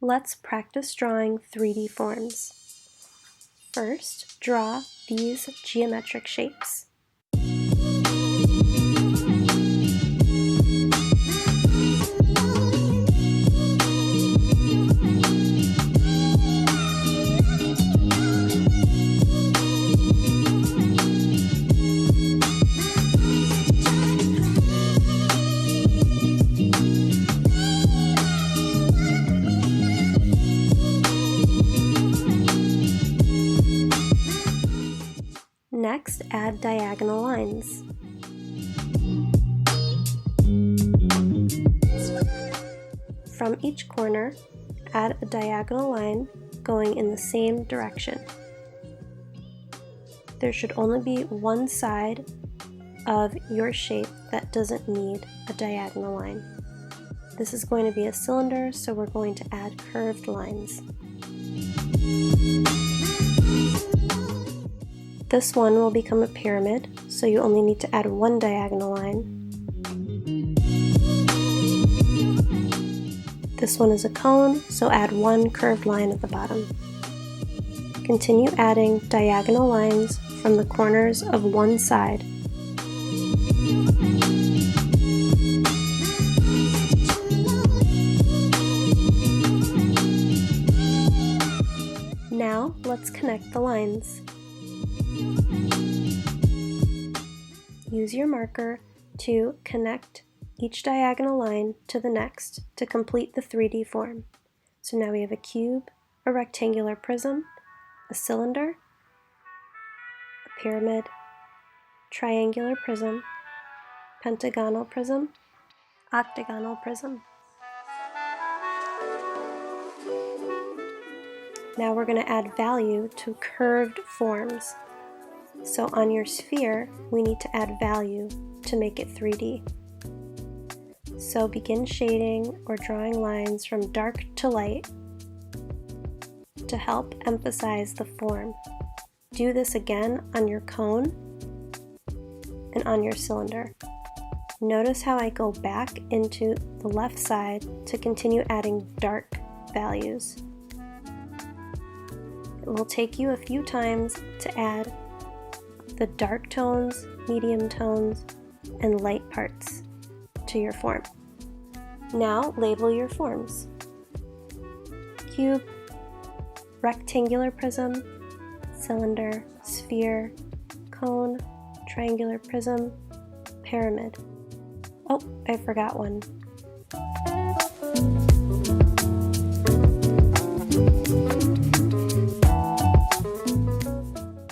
Let's practice drawing 3D forms. First, draw these geometric shapes. Next, add diagonal lines. From each corner, add a diagonal line going in the same direction. There should only be one side of your shape that doesn't need a diagonal line. This is going to be a cylinder, so we're going to add curved lines. This one will become a pyramid, so you only need to add one diagonal line. This one is a cone, so add one curved line at the bottom. Continue adding diagonal lines from the corners of one side. Now let's connect the lines. Use your marker to connect each diagonal line to the next to complete the 3D form. So now we have a cube, a rectangular prism, a cylinder, a pyramid, triangular prism, pentagonal prism, octagonal prism. Now we're going to add value to curved forms. So on your sphere, we need to add value to make it 3D. So begin shading or drawing lines from dark to light to help emphasize the form. Do this again on your cone and on your cylinder. Notice how I go back into the left side to continue adding dark values. It will take you a few times to add the dark tones, medium tones, and light parts to your form. Now label your forms. Cube, rectangular prism, cylinder, sphere, cone, triangular prism, pyramid. Oh, I forgot one.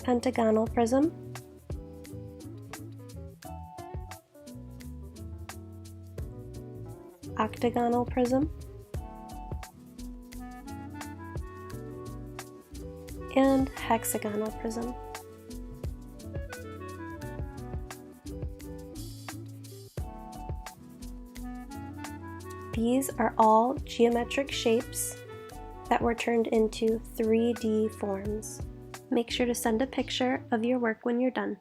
Pentagonal prism, octagonal prism, and hexagonal prism. These are all geometric shapes that were turned into 3D forms. Make sure to send a picture of your work when you're done.